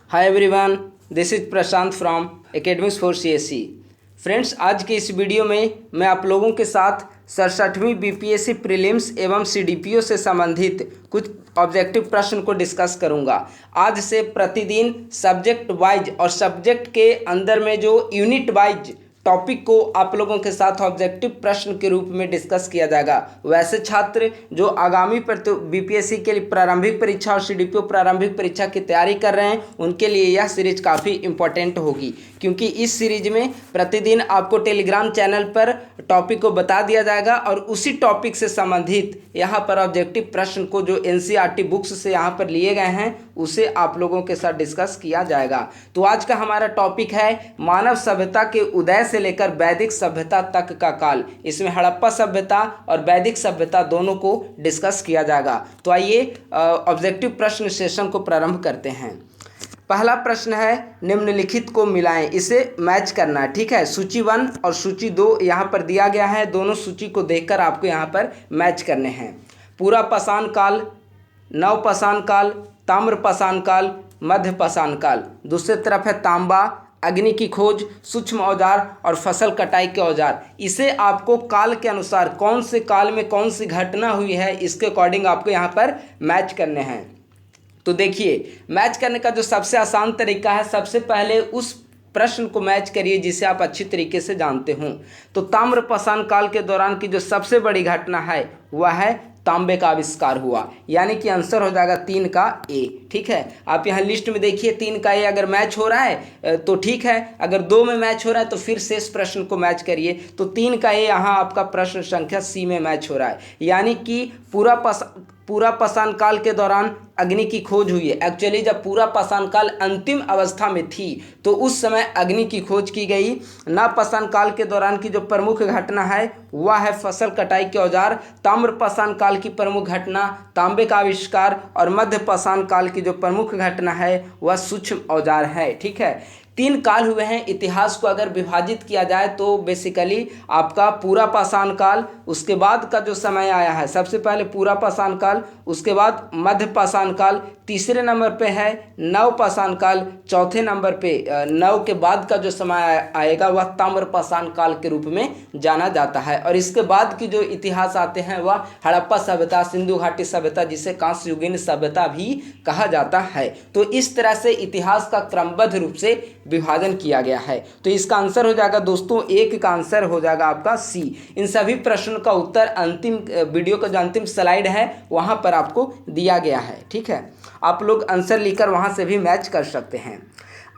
Hi everyone, this is Prashant from academics for CSC. Friends, आज के इस video में मैं आप लोगों के साथ 67वीं बीपीएससी प्रीलिम्स एवं सीडीपीओ से संबंधित कुछ ऑब्जेक्टिव प्रश्न को डिस्कस करूंगा। आज से प्रतिदिन सब्जेक्ट वाइज और सब्जेक्ट के अंदर में जो यूनिट वाइज टॉपिक को आप लोगों के साथ ऑब्जेक्टिव प्रश्न के रूप में डिस्कस किया जाएगा। वैसे छात्र जो आगामी बीपीएससी के लिए प्रारंभिक परीक्षा और सीडीपीओ प्रारंभिक परीक्षा की तैयारी कर रहे हैं, उनके लिए यह सीरीज काफ़ी इंपॉर्टेंट होगी, क्योंकि इस सीरीज में प्रतिदिन आपको टेलीग्राम चैनल पर टॉपिक को बता दिया जाएगा और उसी टॉपिक से संबंधित यहाँ पर ऑब्जेक्टिव प्रश्न को जो एनसीईआरटी बुक्स से यहाँ पर लिए गए हैं उसे आप लोगों के साथ डिस्कस किया जाएगा। तो आज का हमारा टॉपिक है मानव सभ्यता के उदय से लेकर वैदिक सभ्यता तक का काल। इसमें हड़प्पा सभ्यता और वैदिक सभ्यता दोनों को डिस्कस किया जाएगा। तो आइए ऑब्जेक्टिव प्रश्न सेशन को प्रारंभ करते हैं। पहला प्रश्न है, निम्नलिखित को मिलाएं, इसे मैच करना है। ठीक है, सूची 1 और सूची 2 यहाँ पर दिया गया है। दोनों सूची को देखकर आपको यहाँ पर मैच करने हैं। पूरा पाषाण काल, नव पाषाण काल, ताम्र पाषाण काल, मध्य पाषाण काल। दूसरी तरफ है तांबा, अग्नि की खोज, सूक्ष्म औजार और फसल कटाई के औजार। इसे आपको काल के अनुसार कौन से काल में कौन सी घटना हुई है इसके अकॉर्डिंग आपको यहाँ पर मैच करने हैं। तो देखिए, मैच करने का जो सबसे आसान तरीका है, सबसे पहले उस प्रश्न को मैच करिए जिसे आप अच्छी तरीके से जानते हों। तो ताम्र पाषाण काल के दौरान की जो सबसे बड़ी घटना है वह है तांबे का आविष्कार हुआ, यानी कि आंसर हो जाएगा 3 का ए। ठीक है, आप यहाँ लिस्ट में देखिए 3 का ए अगर मैच हो रहा है तो ठीक है, अगर 2 में मैच हो रहा है तो फिर शेष प्रश्न को मैच करिए। तो 3 का ए यहाँ आपका प्रश्न संख्या सी में मैच हो रहा है, यानी कि पूरा पाषाण काल के दौरान अग्नि की खोज हुई है। एक्चुअली जब पूरा पाषाण काल अंतिम अवस्था में थी तो उस समय अग्नि की खोज की गई। नव पाषाण काल के दौरान की जो प्रमुख घटना है वह है फसल कटाई के औजार। ताम्र पाषाण काल की प्रमुख घटना तांबे का आविष्कार और मध्य पाषाण काल की जो प्रमुख घटना है वह सूक्ष्म औजार है। ठीक है, 3 काल हुए हैं। इतिहास को अगर विभाजित किया जाए तो बेसिकली आपका पूरा पाषाण काल, उसके बाद का जो समय आया है सबसे पहले पूरा पाषाण काल, उसके बाद मध्य पाषाण काल, तीसरे नंबर पे है नव पाषाण काल, चौथे नंबर पे नव के बाद का जो समय आएगा वह ताम्र पाषाण काल के रूप में जाना जाता है। और इसके बाद की जो इतिहास आते हैं वह हड़प्पा सभ्यता, सिंधु घाटी सभ्यता, जिसे कांस्य युगीन सभ्यता भी कहा जाता है। तो इस तरह से इतिहास का क्रमबद्ध रूप से विभाजन किया गया है। तो इसका आंसर हो जाएगा दोस्तों, 1 का आंसर हो जाएगा आपका सी। इन सभी प्रश्नों का उत्तर अंतिम वीडियो का जो अंतिम स्लाइड है वहां पर आपको दिया गया है। ठीक है, आप लोग आंसर लिखकर वहां से भी मैच कर सकते हैं।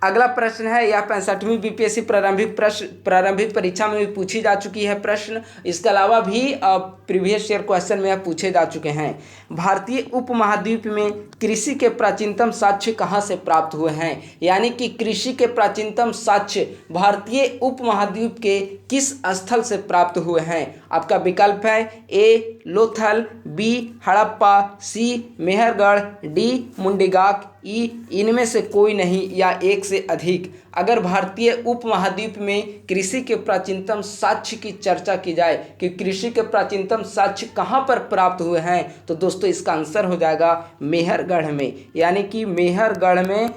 अगला प्रश्न है, यह 65वीं बीपीएससी प्रारंभिक परीक्षा में भी पूछी जा चुकी है प्रश्न। इसके अलावा भी प्रीवियस ईयर क्वेश्चन में पूछे जा चुके हैं। भारतीय उपमहाद्वीप में कृषि के प्राचीनतम साक्ष्य कहाँ से प्राप्त हुए हैं, यानी कि कृषि के प्राचीनतम साक्ष्य भारतीय उपमहाद्वीप के किस स्थल से प्राप्त हुए हैं। आपका विकल्प है ए लोथल, बी हड़प्पा, सी मेहरगढ़, डी मुंडीगाक, ई इनमें से कोई नहीं या एक से अधिक। अगर भारतीय उपमहाद्वीप में कृषि के प्राचीनतम साक्ष्य की चर्चा की जाए कि कृषि के प्राचीनतम साक्ष्य कहाँ पर प्राप्त हुए हैं, तो दोस्तों इसका आंसर हो जाएगा मेहरगढ़ में, यानी कि मेहरगढ़ में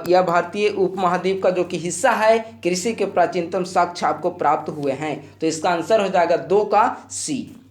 यह भारतीय उपमहाद्वीप का जो कि हिस्सा है कृषि के प्राचीनतम साक्ष्य आपको प्राप्त हुए हैं। तो इसका आंसर हो जाएगा 2 का सी।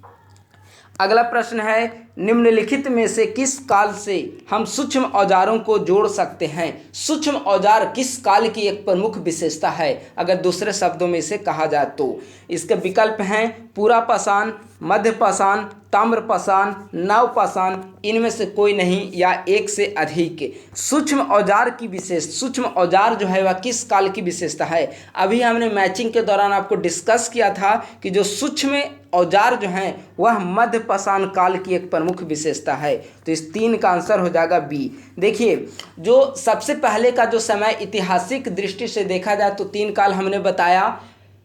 अगला प्रश्न है, निम्नलिखित में से किस काल से हम सूक्ष्म औजारों को जोड़ सकते हैं। सूक्ष्म औजार किस काल की एक प्रमुख विशेषता है अगर दूसरे शब्दों में इसे कहा जाए तो। इसके विकल्प हैं पूरा पाषाण, मध्य पाषाण, ताम्र पाषाण, नव पाषाण, इनमें से कोई नहीं या एक से अधिक। सूक्ष्म औजार की सूक्ष्म औजार जो है वह किस काल की विशेषता है। अभी हमने मैचिंग के दौरान आपको डिस्कस किया था कि जो सूक्ष्म औजार जो हैं वह मध्य पाषाण काल की एक प्रमुख विशेषता है। तो इस 3 का आंसर हो जाएगा बी। देखिए, जो सबसे पहले का जो समय ऐतिहासिक दृष्टि से देखा जाए तो 3 काल हमने बताया।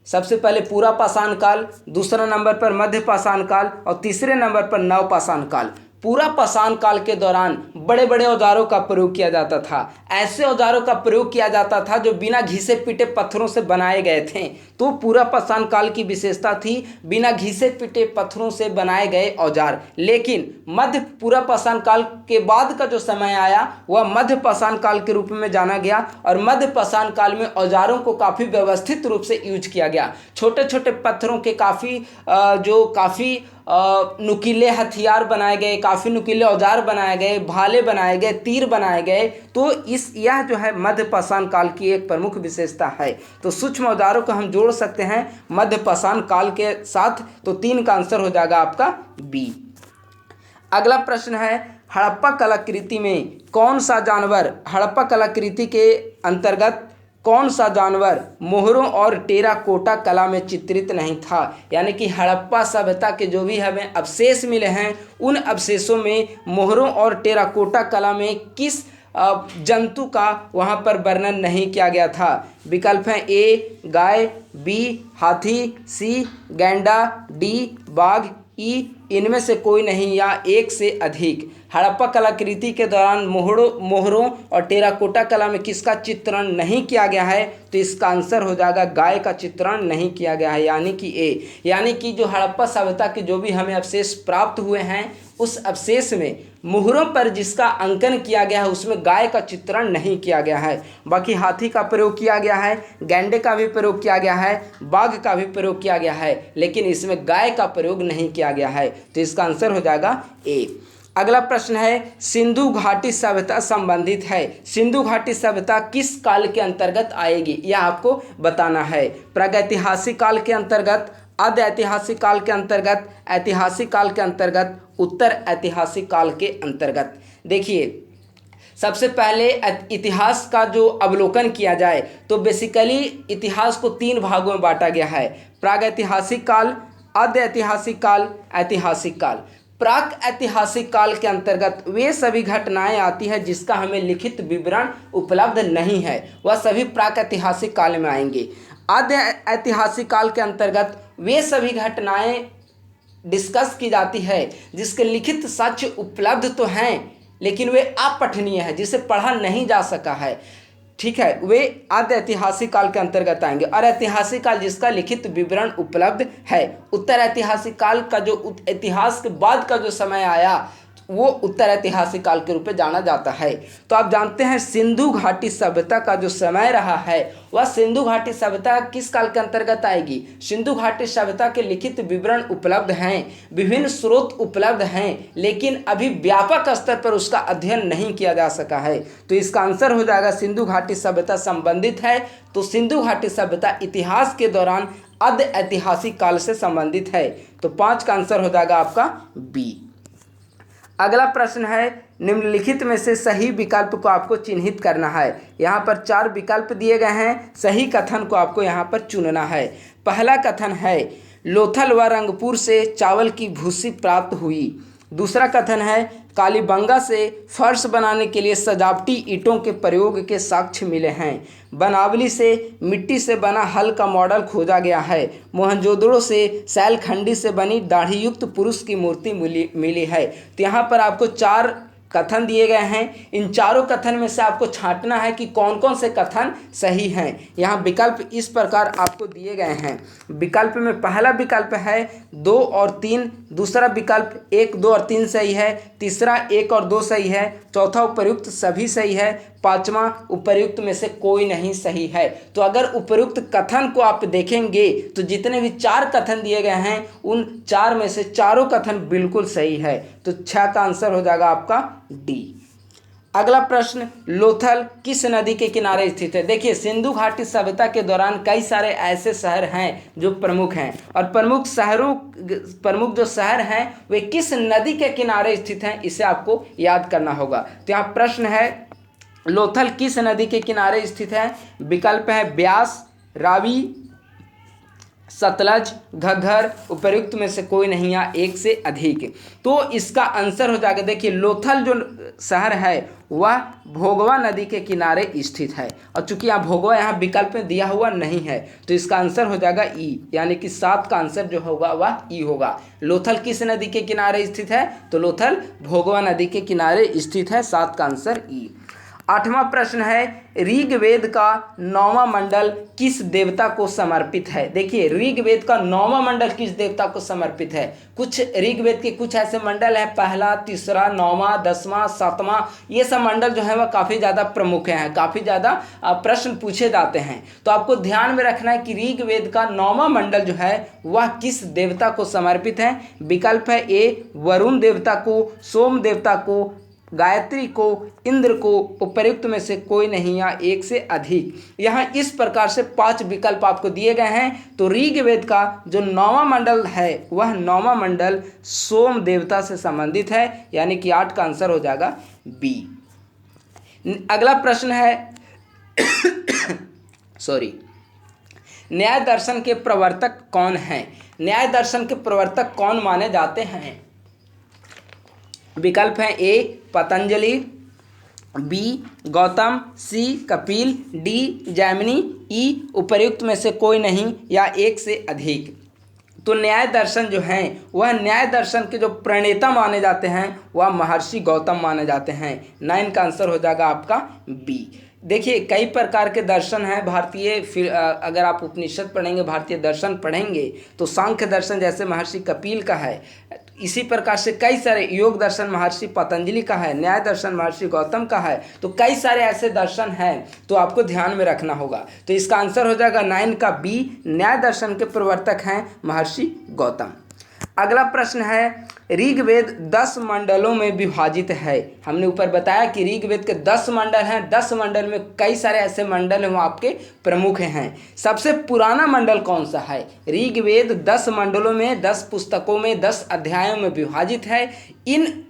सबसे पहले पूरा पाषाण काल, दूसरा नंबर पर मध्य पाषाण काल और तीसरे नंबर पर नव पाषाण काल। पूरा पाषाण काल के दौरान बड़े बड़े औजारों का प्रयोग किया जाता था। ऐसे औजारों का प्रयोग किया जाता था जो बिना घिसे पिटे पत्थरों से बनाए गए थे। तो पूरा पाषाण काल की विशेषता थी बिना घिसे पिटे पत्थरों से बनाए गए औजार। लेकिन मध्य पूरा पाषाण काल के बाद का जो समय आया वह मध्य पाषाण काल के रूप में जाना गया और मध्य पाषाण काल में औजारों को काफ़ी व्यवस्थित रूप से यूज किया गया। छोटे छोटे पत्थरों के काफ़ी नुकीले हथियार बनाए गए, काफ़ी नुकीले औजार बनाए गए, भाले बनाए गए, तीर बनाए गए। तो यह जो है मध्य पाषाण काल की एक प्रमुख विशेषता है। तो सूक्ष्म औजारों को हम जोड़ सकते हैं मध्य पाषाण काल के साथ। तो 3 का आंसर हो जाएगा आपका बी। अगला प्रश्न है हड़प्पा कलाकृति में कौन सा जानवर, हड़प्पा कलाकृति के अंतर्गत कौन सा जानवर मोहरों और टेराकोटा कला में चित्रित नहीं था। यानी कि हड़प्पा सभ्यता के जो भी हमें अवशेष मिले हैं उन अवशेषों में मोहरों और टेराकोटा कला में किस जंतु का वहाँ पर वर्णन नहीं किया गया था। विकल्प हैं ए गाय, बी हाथी, सी गैंडा, डी बाघ, ई इनमें से कोई नहीं या एक से अधिक। हड़प्पा कलाकृति के दौरान मोहरों और टेराकोटा कला में किसका चित्रण नहीं किया गया है। तो इसका आंसर हो जाएगा गाय का चित्रण नहीं किया गया है, यानी कि ए। यानी कि जो हड़प्पा सभ्यता के जो भी हमें अवशेष प्राप्त हुए हैं उस अवशेष में मोहरों पर जिसका अंकन किया गया है उसमें गाय का चित्रण नहीं किया गया है। बाकी हाथी का प्रयोग किया गया है, गैंडे का भी प्रयोग किया गया है, बाघ का भी प्रयोग किया गया है, लेकिन इसमें गाय का प्रयोग नहीं किया गया है। तो इसका आंसर हो जाएगा ए। अगला प्रश्न है सिंधु घाटी सभ्यता संबंधित है। सिंधु घाटी सभ्यता किस काल के अंतर्गत आएगी यह आपको बताना है। प्रागैतिहासिक काल के अंतर्गत, आद्य ऐतिहासिक काल के अंतर्गत, ऐतिहासिक काल के अंतर्गत, उत्तर ऐतिहासिक काल के अंतर्गत। देखिए सबसे पहले इतिहास का जो अवलोकन किया जाए तो बेसिकली इतिहास को 3 भागों में बांटा गया है। प्रागैतिहासिक काल, आद्य ऐतिहासिक काल, ऐतिहासिक काल। प्राक ऐतिहासिक काल के अंतर्गत वे सभी घटनाएं आती हैं जिसका हमें लिखित विवरण उपलब्ध नहीं है, वह सभी प्राक ऐतिहासिक काल में आएंगे। आद्य ऐतिहासिक काल के अंतर्गत वे सभी घटनाएं डिस्कस की जाती है जिसके लिखित साक्ष्य उपलब्ध तो हैं लेकिन वे अपठनीय है, जिसे पढ़ा नहीं जा सका है। ठीक है, वे आद्य ऐतिहासिक काल के अंतर्गत आएंगे। और ऐतिहासिक काल जिसका लिखित विवरण उपलब्ध है। उत्तर ऐतिहासिक काल का जो इतिहास के बाद का जो समय आया वो उत्तर ऐतिहासिक काल के रूप में जाना जाता है। तो आप जानते हैं सिंधु घाटी सभ्यता का जो समय रहा है वह सिंधु घाटी सभ्यता किस काल के अंतर्गत आएगी। सिंधु घाटी सभ्यता के लिखित विवरण उपलब्ध हैं, विभिन्न स्रोत उपलब्ध हैं, लेकिन अभी व्यापक स्तर पर उसका अध्ययन नहीं किया जा सका है। तो इसका आंसर हो जाएगा सिंधु घाटी सभ्यता संबंधित है। तो सिंधु घाटी सभ्यता इतिहास के दौरान आद्य ऐतिहासिक काल से संबंधित है। तो 5 का आंसर हो जाएगा आपका बी। अगला प्रश्न है निम्नलिखित में से सही विकल्प को आपको चिन्हित करना है। यहाँ पर 4 विकल्प दिए गए हैं, सही कथन को आपको यहाँ पर चुनना है। पहला कथन है लोथल व रंगपुर से चावल की भूसी प्राप्त हुई। दूसरा कथन है कालीबंगा से फर्श बनाने के लिए सजावटी ईंटों के प्रयोग के साक्ष्य मिले हैं। बनावली से मिट्टी से बना हल का मॉडल खोजा गया है। मोहनजोदड़ो से सैलखंडी से बनी दाढ़ी युक्त पुरुष की मूर्ति मिली है। तो यहाँ पर आपको 4 कथन दिए गए हैं। इन चारों कथन में से आपको छांटना है कि कौन कौन से कथन सही हैं। यहाँ विकल्प इस प्रकार आपको दिए गए हैं। विकल्प में पहला विकल्प है 2 और 3, दूसरा विकल्प 1, 2 और 3 सही है, तीसरा 1 और 2 सही है, चौथा उपर्युक्त सभी सही है, पांचवा उपर्युक्त में से कोई नहीं सही है। तो अगर उपर्युक्त कथन को आप देखेंगे तो जितने भी 4 कथन दिए गए हैं उन 4 में से चारों कथन बिल्कुल सही है। तो 6 का आंसर हो जाएगा आपका डी। अगला प्रश्न लोथल किस नदी के किनारे स्थित है। देखिए सिंधु घाटी सभ्यता के दौरान कई सारे ऐसे शहर हैं जो प्रमुख हैं और प्रमुख जो शहर हैं वे किस नदी के किनारे स्थित हैं इसे आपको याद करना होगा। तो यहाँ प्रश्न है लोथल किस नदी के किनारे स्थित है। विकल्प है ब्यास, रावी, सतलज, घग्गर, उपर्युक्त में से कोई नहीं या एक से अधिक। तो इसका आंसर हो जाएगा, देखिए लोथल जो शहर है वह भोगवा नदी के किनारे स्थित है, और चूंकि यहाँ भोगवा यहाँ विकल्प में दिया हुआ नहीं है तो इसका आंसर हो जाएगा ई, यानी कि 7 का आंसर जो होगा वह ई होगा। लोथल किस नदी के किनारे स्थित है? तो लोथल भोगवा नदी के किनारे स्थित है, 7 का आंसर ई। 8वां प्रश्न है, ऋग्वेद का 9वां मंडल किस देवता को समर्पित है? देखिए ऋग्वेद का 9वां मंडल किस देवता को समर्पित है? कुछ ऋग्वेद के कुछ ऐसे मंडल हैं, पहला, तीसरा, 9वां, 10वां, 7वां, ये सब मंडल जो है वह काफ़ी ज़्यादा प्रमुख हैं, काफ़ी ज़्यादा प्रश्न पूछे जाते हैं। तो आपको ध्यान में रखना है कि ऋग्वेद का 9वां मंडल जो है वह किस देवता को समर्पित है? विकल्प है ए वरुण देवता को, सोम देवता को, गायत्री को, इंद्र को, उपर्युक्त में से कोई नहीं या एक से अधिक। यहाँ इस प्रकार से 5 विकल्प आपको दिए गए हैं। तो ऋग्वेद का जो 9वां मंडल है वह 9वां मंडल सोम देवता से संबंधित है, यानी कि 8 का आंसर हो जाएगा बी। अगला प्रश्न है न्याय दर्शन के प्रवर्तक कौन हैं? न्याय दर्शन के प्रवर्तक कौन माने जाते हैं? विकल्प है ए पतंजलि, बी गौतम, सी कपिल, डी जैमिनी, ई उपर्युक्त में से कोई नहीं या एक से अधिक। तो न्याय दर्शन जो हैं वह न्याय दर्शन के जो प्रणेता माने जाते हैं वह महर्षि गौतम माने जाते हैं। 9 का आंसर हो जाएगा आपका बी। देखिए कई प्रकार के दर्शन हैं भारतीय, फिर अगर आप उपनिषद पढ़ेंगे, भारतीय दर्शन पढ़ेंगे तो सांख्य दर्शन जैसे महर्षि कपिल का है, इसी प्रकार से कई सारे, योग दर्शन महर्षि पतंजलि का है, न्याय दर्शन महर्षि गौतम का है, तो कई सारे ऐसे दर्शन हैं तो आपको ध्यान में रखना होगा। तो इसका आंसर हो जाएगा 9 का बी, न्याय दर्शन के प्रवर्तक हैं महर्षि गौतम। अगला प्रश्न है ऋग्वेद 10 मंडलों में विभाजित है। हमने ऊपर बताया कि ऋग्वेद के 10 मंडल हैं, 10 मंडल में कई सारे ऐसे मंडल हैं वो आपके प्रमुख हैं। सबसे पुराना मंडल कौन सा है? ऋग्वेद 10 मंडलों में, 10 पुस्तकों में, 10 अध्यायों में विभाजित है। इन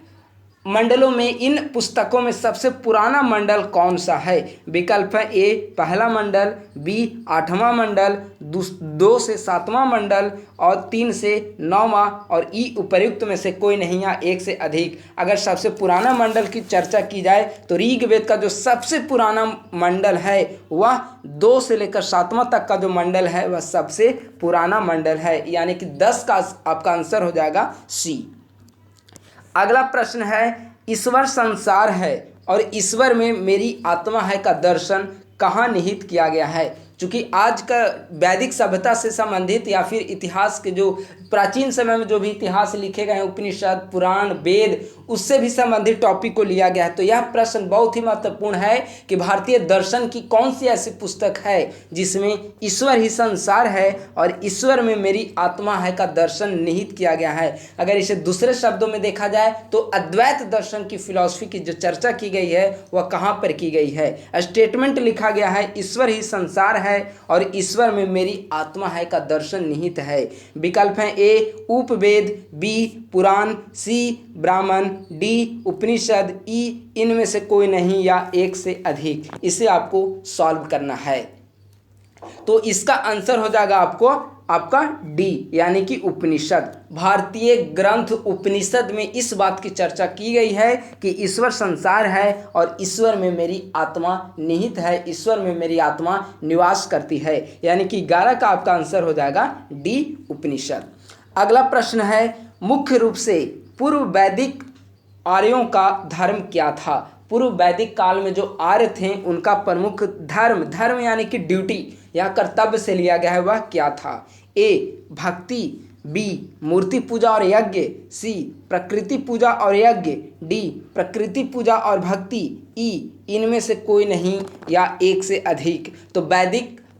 मंडलों में, इन पुस्तकों में सबसे पुराना मंडल कौन सा है? विकल्प है ए पहला मंडल, बी 8वां मंडल, 2 से 7वां मंडल और 3 से 9वां और ई उपर्युक्त में से कोई नहीं या एक से अधिक। अगर सबसे पुराना मंडल की चर्चा की जाए तो ऋग्वेद का जो सबसे पुराना मंडल है वह 2 से लेकर 7वां तक का जो मंडल है वह सबसे पुराना मंडल है, यानी कि 10 का आपका आंसर हो जाएगा सी। अगला प्रश्न है ईश्वर संसार है और ईश्वर में मेरी आत्मा है का दर्शन कहाँ निहित किया गया है? चूँकि आज का वैदिक सभ्यता से संबंधित या फिर इतिहास के जो प्राचीन समय में जो भी इतिहास लिखे गए हैं, उपनिषद, पुराण, वेद, उससे भी संबंधित टॉपिक को लिया गया है। तो यह प्रश्न बहुत ही महत्वपूर्ण है कि भारतीय दर्शन की कौन सी ऐसी पुस्तक है जिसमें ईश्वर ही संसार है और ईश्वर में मेरी आत्मा है का दर्शन निहित किया गया है। अगर इसे दूसरे शब्दों में देखा जाए तो अद्वैत दर्शन की फिलॉसफी की जो चर्चा की गई है वह कहाँ पर की गई है? स्टेटमेंट लिखा गया है ईश्वर ही संसार है और ईश्वर में मेरी आत्मा है का दर्शन निहित है। विकल्प हैं ए उपवेद, बी पुराण, सी ब्राह्मण, डी उपनिषद, ई इनमें से कोई नहीं या एक से अधिक। इसे आपको सॉल्व करना है। तो इसका आंसर हो जाएगा आपका डी, यानी कि उपनिषद। भारतीय ग्रंथ उपनिषद में इस बात की चर्चा की गई है कि ईश्वर संसार है और ईश्वर में मेरी आत्मा निहित है, ईश्वर में मेरी आत्मा निवास करती है, यानी कि 11 का आपका आंसर हो जाएगा डी उपनिषद। अगला प्रश्न है मुख्य रूप से पूर्व वैदिक आर्यों का धर्म क्या था? पूर्व वैदिक काल में जो आर्य थे उनका प्रमुख धर्म यानी कि ड्यूटी या कर्तव्य से लिया गया है वह क्या था? ए भक्ति, बी मूर्ति पूजा और यज्ञ, सी प्रकृति पूजा और यज्ञ, डी प्रकृति पूजा और भक्ति, ई इनमें से कोई नहीं या एक से अधिक। तो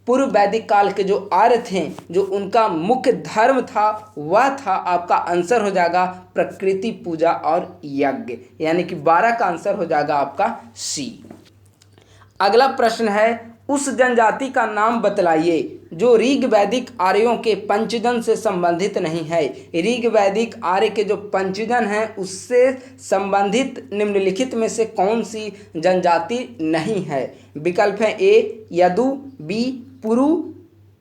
पूर्व वैदिक काल के जो आर्य थे जो उनका मुख्य धर्म था वह था, आपका आंसर हो जाएगा प्रकृति पूजा और यज्ञ, यानी कि 12 का आंसर हो जाएगा आपका सी। अगला प्रश्न है उस जनजाति का नाम बतलाइए जो ऋग वैदिक आर्यों के पंचजन से संबंधित नहीं है। ऋग वैदिक आर्य के जो पंचजन हैं उससे संबंधित निम्नलिखित में से कौन सी जनजाति नहीं है? विकल्प है ए यदु, बी पुरु,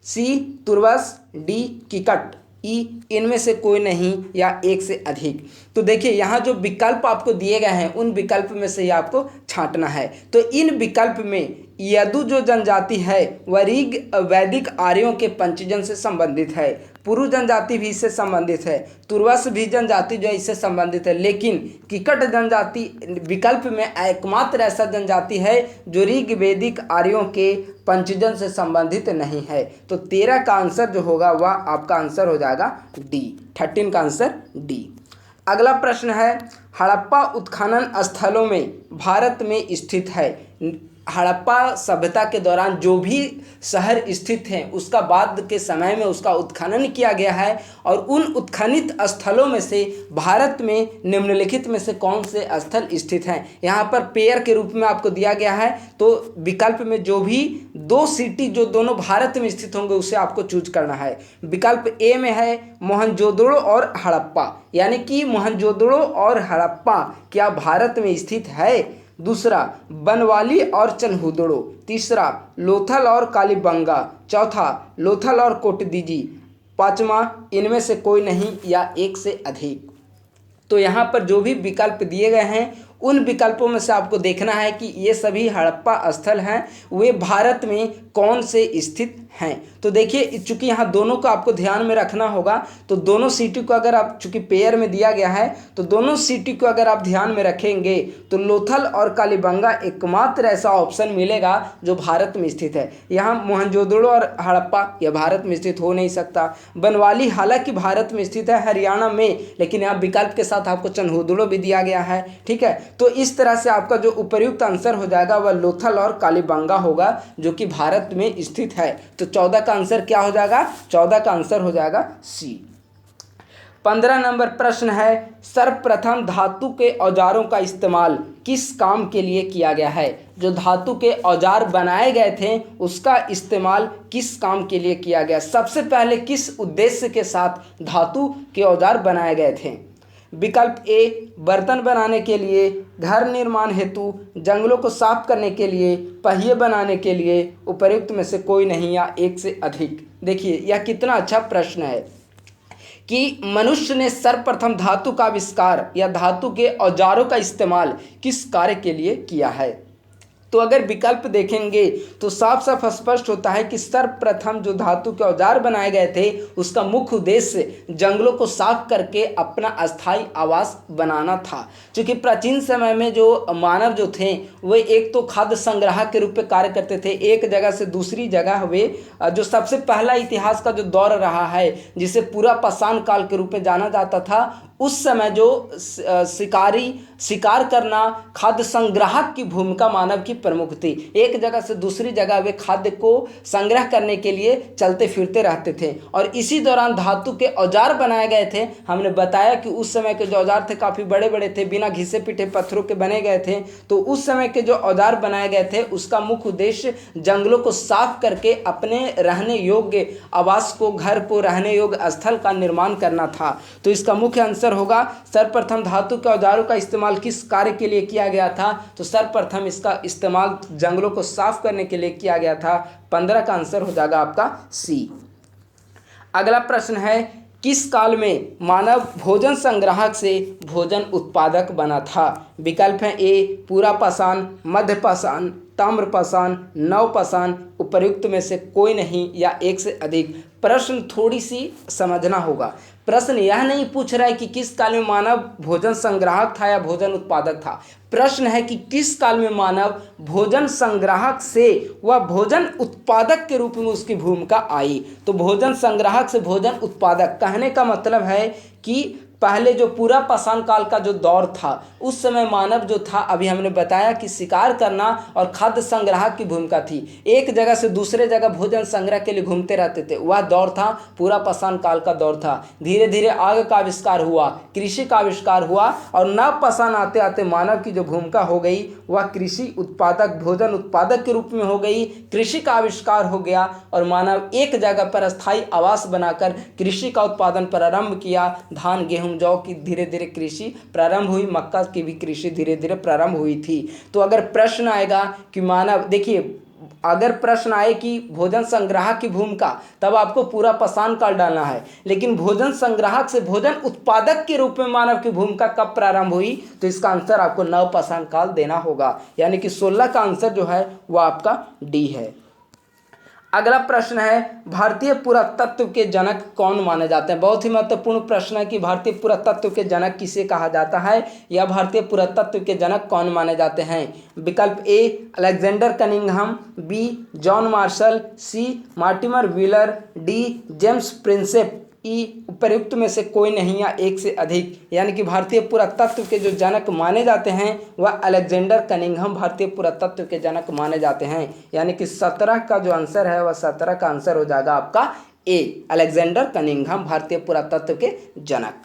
सी तुर्वस, डी किकट, ई इनमें से कोई नहीं या एक से अधिक। तो देखिए यहाँ जो विकल्प आपको दिए गए हैं उन विकल्प में से ही आपको छांटना है। तो इन विकल्प में यदु जो जनजाति है वह ऋग वैदिक आर्यों के पंचजन से संबंधित है, पुरु जनजाति भी इससे संबंधित है, तुर्वस भी जनजाति जो है इससे संबंधित है, लेकिन किकट जनजाति विकल्प में एकमात्र ऐसा जनजाति है जो ऋग वैदिक आर्यों के पंचजन से संबंधित नहीं है। तो 13 का आंसर जो होगा वह आपका आंसर हो जाएगा डी, 13 का आंसर डी। अगला प्रश्न है, हड़प्पा उत्खनन स्थलों में भारत में स्थित है। हड़प्पा सभ्यता के दौरान जो भी शहर स्थित हैं उसका बाद के समय में उसका उत्खनन किया गया है, और उन उत्खनित स्थलों में से भारत में निम्नलिखित में से कौन से स्थल स्थित हैं। यहाँ पर पेयर के रूप में आपको दिया गया है, तो विकल्प में जो भी 2 सिटी जो दोनों भारत में स्थित होंगे उसे आपको चूज करना है। विकल्प ए में है मोहनजोदड़ो और हड़प्पा, यानी कि मोहनजोदड़ो और हड़प्पा क्या भारत में स्थित है। दूसरा बनवाली और चन्हुदड़ो, तीसरा लोथल और कालीबंगा, चौथा लोथल और कोटदीजी, पांचवा इनमें से कोई नहीं या एक से अधिक। तो यहाँ पर जो भी विकल्प दिए गए हैं उन विकल्पों में से आपको देखना है कि ये सभी हड़प्पा स्थल हैं वे भारत में कौन से स्थित हैं। तो देखिए चूंकि यहाँ दोनों को आपको ध्यान में रखना होगा, तो दोनों सिटी को अगर आप चूंकि पेयर में दिया गया है तो दोनों सिटी को अगर आप ध्यान में रखेंगे तो लोथल और कालीबंगा एकमात्र ऐसा ऑप्शन मिलेगा जो भारत में स्थित है। यहाँ मोहनजोदड़ो और हड़प्पा यह भारत में स्थित हो नहीं सकता। बनवाली हालांकि भारत में स्थित है हरियाणा में, लेकिन यहाँ विकल्प के साथ आपको चन्हुदड़ो भी दिया गया है, ठीक है। तो इस तरह से आपका जो उपयुक्त आंसर हो जाएगा वह लोथल और कालीबंगा होगा जो कि भारत में स्थित है। तो 14 का आंसर क्या हो जाएगा, 14 का आंसर हो जाएगा सी। 15 नंबर प्रश्न है, सर्वप्रथम धातु के औजारों का इस्तेमाल किस काम के लिए किया गया है। जो धातु के औजार बनाए गए थे उसका इस्तेमाल किस काम के लिए किया गया, सबसे पहले किस उद्देश्य के साथ धातु के औजार बनाए गए थे। विकल्प ए बर्तन बनाने के लिए, घर निर्माण हेतु, जंगलों को साफ करने के लिए, पहिए बनाने के लिए, उपर्युक्त में से कोई नहीं या एक से अधिक। देखिए यह कितना अच्छा प्रश्न है कि मनुष्य ने सर्वप्रथम धातु का आविष्कार या धातु के औजारों का इस्तेमाल किस कार्य के लिए किया है। तो अगर विकल्प देखेंगे तो साफ साफ स्पष्ट होता है कि सर्वप्रथम जो धातु के औजार बनाए गए थे उसका मुख्य उद्देश्य जंगलों को साफ करके अपना अस्थायी आवास बनाना था। क्योंकि प्राचीन समय में जो मानव जो थे वे एक तो खाद्य संग्राहक के रूप में कार्य करते थे, एक जगह से दूसरी जगह वे जो सबसे पहला इतिहास का जो दौर रहा है जिसे पूरा पाषाण काल के रूप में जाना जाता था, उस समय जो शिकार करना, खाद्य संग्राहक की भूमिका मानव की प्रमुख थी। एक जगह से दूसरी जगह वे खाद्य को संग्रह करने के लिए चलते फिरते रहते थे, और इसी दौरान धातु के औजार बनाए गए थे। हमने बताया कि उस समय के जो औजार थे काफ़ी बड़े बड़े थे, बिना घिसे पिटे पत्थरों के बने गए थे। तो उस समय के जो औजार बनाए गए थे उसका मुख्य उद्देश्य जंगलों को साफ करके अपने रहने योग्य आवास को, घर को, रहने योग्य स्थल का निर्माण करना था। तो इसका मुख्य आंसर होगा सर्वप्रथम धातु के औजारों का इस्तेमाल किस कार्य के लिए किया गया था। तो सर्वप्रथम इसका इस्तेमाल जंगलों को साफ करने के लिए किया गया था। 15 का आंसर हो जाएगा आपका सी। अगला प्रश्न है, किस काल में मानव भोजन संग्राहक से भोजन उत्पादक बना था। विकल्प है ए पूरा पाषाण, मध्य पाषाण, ताम्र पाषाण, नव पाषाण, उपर्युक्त में से कोई नहीं या एक से अधिक। प्रश्न थोड़ी सी समझना होगा। प्रश्न यह नहीं पूछ रहा है कि किस काल में मानव भोजन संग्राहक था या भोजन उत्पादक था। प्रश्न है कि किस काल में मानव भोजन संग्राहक से वह भोजन उत्पादक के रूप में उसकी भूमिका आई। तो भोजन संग्राहक से भोजन उत्पादक कहने का मतलब है कि पहले जो पूरा पाषाण काल का जो दौर था उस समय मानव जो था, अभी हमने बताया कि शिकार करना और खाद्य संग्राहक की भूमिका थी। एक जगह से दूसरे जगह भोजन संग्रह के लिए घूमते रहते थे, वह दौर था पूरा पाषाण काल का दौर था। धीरे धीरे आग का आविष्कार हुआ, कृषि का आविष्कार हुआ, और नव पाषाण आते आते मानव की जो भूमिका हो गई वह कृषि उत्पादक, भोजन उत्पादक के रूप में हो गई। कृषि का आविष्कार हो गया और मानव एक जगह पर अस्थायी आवास बनाकर कृषि का उत्पादन प्रारंभ किया। धान, गेहूं, जौ की धीरे धीरे कृषि प्रारंभ हुई, मक्का की भी कृषि धीरे धीरे प्रारंभ हुई थी। तो अगर प्रश्न आएगा कि मानव, देखिए अगर प्रश्न आए कि भोजन संग्राहक की भूमिका, तब आपको पूरा पाषाण काल डालना है। लेकिन भोजन संग्राहक से भोजन उत्पादक के रूप में मानव की भूमिका कब प्रारंभ हुई, तो इसका आंसर आपको नव पाषाण काल देना होगा, यानी कि 16 का आंसर जो है वह आपका डी है। अगला प्रश्न है, भारतीय पुरातत्व के जनक कौन माने जाते हैं। बहुत ही महत्वपूर्ण प्रश्न है कि भारतीय पुरातत्व के जनक किसे कहा जाता है, या भारतीय पुरातत्व के जनक कौन माने जाते हैं। विकल्प A Alexander Cunningham, B John Marshall, C Mortimer Wheeler, D James Prinsep, E उपर्युक्त में से कोई नहीं या एक से अधिक। यानी कि भारतीय पुरातत्व के जो जनक माने जाते हैं वह अलेक्जेंडर कनिंघम भारतीय पुरातत्व के जनक माने जाते हैं। यानी कि 17 का जो आंसर है वह 17 का आंसर हो जाएगा आपका ए, अलेक्जेंडर कनिंघम भारतीय पुरातत्व के जनक।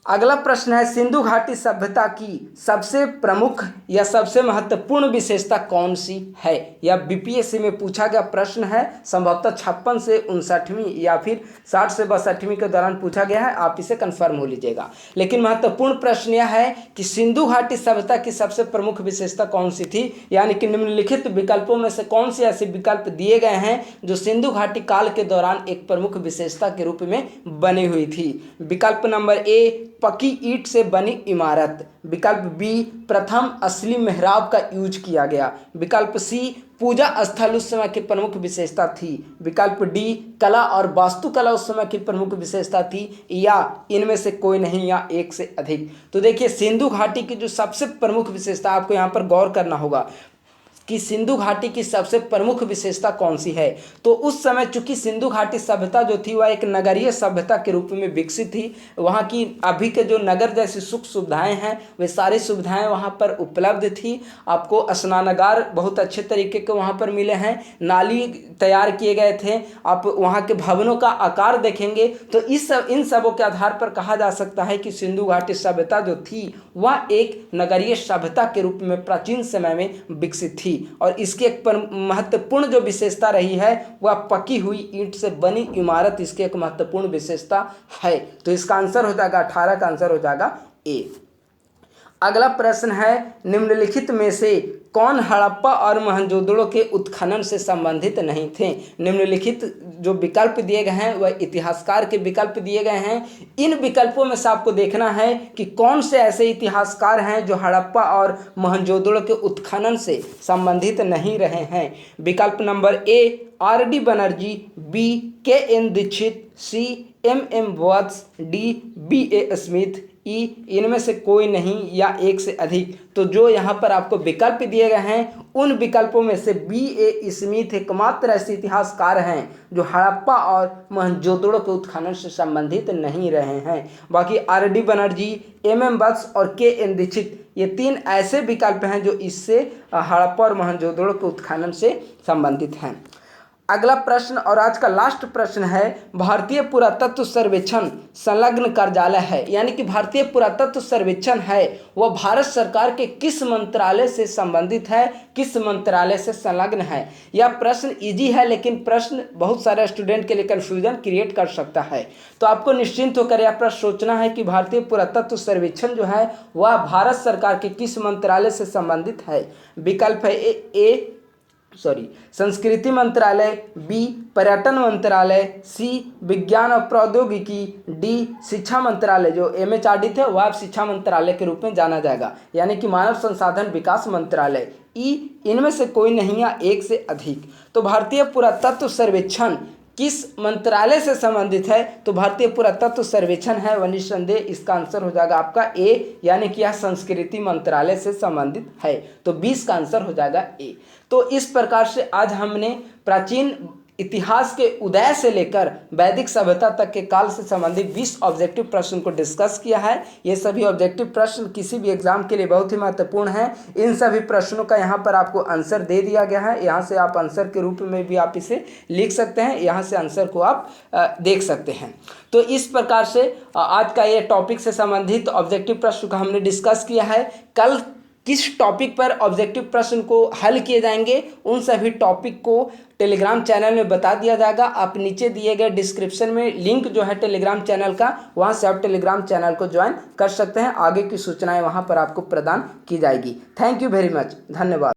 अगला प्रश्न है, सिंधु घाटी सभ्यता की सबसे प्रमुख या सबसे महत्वपूर्ण विशेषता कौन सी है। यह बीपीएससी में पूछा गया प्रश्न है, संभवतः 56 से 59वीं या फिर 60 से 62वीं के दौरान पूछा गया है, आप इसे कंफर्म हो लीजिएगा। लेकिन महत्वपूर्ण प्रश्न यह है कि सिंधु घाटी सभ्यता की सबसे प्रमुख विशेषता कौन सी थी, यानी कि निम्नलिखित विकल्पों में से कौन से ऐसे विकल्प दिए गए हैं जो सिंधु घाटी काल के दौरान एक प्रमुख विशेषता के रूप में बनी हुई थी। विकल्प नंबर ए पक्की ईंट से बनी इमारत, विकल्प बी प्रथम असली मेहराब का यूज किया गया, विकल्प सी पूजा स्थल उस समय की प्रमुख विशेषता थी, विकल्प डी कला और वास्तुकला उस समय की प्रमुख विशेषता थी, या इनमें से कोई नहीं या एक से अधिक। तो देखिए, सिंधु घाटी की जो सबसे प्रमुख विशेषता, आपको यहाँ पर गौर करना होगा कि सिंधु घाटी की सबसे प्रमुख विशेषता कौन सी है। तो उस समय चूंकि सिंधु घाटी सभ्यता जो थी वह एक नगरीय सभ्यता के रूप में विकसित थी। वहाँ की अभी के जो नगर जैसी सुख सुविधाएं हैं वे सारी सुविधाएं वहाँ पर उपलब्ध थी। आपको स्नानागार बहुत अच्छे तरीके के वहाँ पर मिले हैं, नाली तैयार किए गए थे। आप वहाँ के भवनों का आकार देखेंगे तो इन सबों के आधार पर कहा जा सकता है कि सिंधु घाटी सभ्यता जो थी वह एक नगरीय सभ्यता के रूप में प्राचीन समय में विकसित थी। और इसकी एक महत्वपूर्ण जो विशेषता रही है वह पकी हुई ईंट से बनी इमारत इसकी एक महत्वपूर्ण विशेषता है। तो इसका आंसर हो जाएगा 18 का आंसर हो जाएगा ए। अगला प्रश्न है, निम्नलिखित में से कौन हड़प्पा और मोहनजोदड़ो के उत्खनन से संबंधित नहीं थे। निम्नलिखित जो विकल्प दिए गए हैं वह इतिहासकार के विकल्प दिए गए हैं। इन विकल्पों में से आपको देखना है कि कौन से ऐसे इतिहासकार हैं जो हड़प्पा और मोहनजोदड़ो के उत्खनन से संबंधित नहीं रहे हैं। विकल्प नंबर A R D. Banerjee, B K N. Dikshit, C M M. Vats, D B A. Smith, E इनमें से कोई नहीं या एक से अधिक। तो जो यहाँ पर आपको विकल्प दिए गए हैं उन विकल्पों में से बी.ए. स्मिथ एकमात्र ऐसे इतिहासकार हैं जो हड़प्पा और मोहनजोदड़ो के उत्खनन से संबंधित नहीं रहे हैं। बाकी आर.डी. बनर्जी, एम.एम. वत्स और के.एन. दीक्षित ये 3 ऐसे विकल्प हैं जो इससे हड़प्पा और मोहनजोदड़ो के उत्खनन से संबंधित हैं। अगला प्रश्न और आज का लास्ट प्रश्न है, भारतीय पुरातत्व सर्वेक्षण संलग्न कार्यालय है, यानी कि भारतीय पुरातत्व सर्वेक्षण है वह भारत सरकार के किस मंत्रालय से संबंधित है, किस मंत्रालय से संलग्न है। यह प्रश्न इजी है लेकिन प्रश्न बहुत सारे स्टूडेंट के लिए कन्फ्यूजन क्रिएट कर सकता है। तो आपको निश्चिंत होकर यह प्रश्न सोचना है कि भारतीय पुरातत्व सर्वेक्षण जो है वह भारत सरकार के किस मंत्रालय से संबंधित है। विकल्प है संस्कृति मंत्रालय, बी पर्यटन मंत्रालय, सी विज्ञान और प्रौद्योगिकी, डी शिक्षा मंत्रालय। जो MHRD थे वह अब शिक्षा मंत्रालय के रूप में जाना जाएगा, यानी कि मानव संसाधन विकास मंत्रालय। ई इनमें से कोई नहीं या एक से अधिक। तो भारतीय पुरातत्व सर्वेक्षण किस मंत्रालय से संबंधित है, तो भारतीय पुरातत्व सर्वेक्षण है वह निस्संदेह इसका आंसर हो जाएगा आपका ए, यानी कि यह संस्कृति मंत्रालय से संबंधित है। तो 20 का आंसर हो जाएगा ए। तो इस प्रकार से आज हमने प्राचीन इतिहास के उदय से लेकर वैदिक सभ्यता तक के काल से संबंधित 20 ऑब्जेक्टिव प्रश्न को डिस्कस किया है। ये सभी ऑब्जेक्टिव प्रश्न किसी भी एग्जाम के लिए बहुत ही महत्वपूर्ण हैं। इन सभी प्रश्नों का यहाँ पर आपको आंसर दे दिया गया है। यहाँ से आप आंसर के रूप में भी आप इसे लिख सकते हैं, यहाँ से आंसर को आप देख सकते हैं। तो इस प्रकार से आज का ये टॉपिक से संबंधित ऑब्जेक्टिव प्रश्न का हमने डिस्कस किया है। कल किस टॉपिक पर ऑब्जेक्टिव प्रश्न को हल किए जाएंगे उन सभी टॉपिक को टेलीग्राम चैनल में बता दिया जाएगा। आप नीचे दिए गए डिस्क्रिप्शन में लिंक जो है टेलीग्राम चैनल का, वहां से आप टेलीग्राम चैनल को ज्वाइन कर सकते हैं। आगे की सूचनाएं वहां पर आपको प्रदान की जाएगी। थैंक यू वेरी मच, धन्यवाद।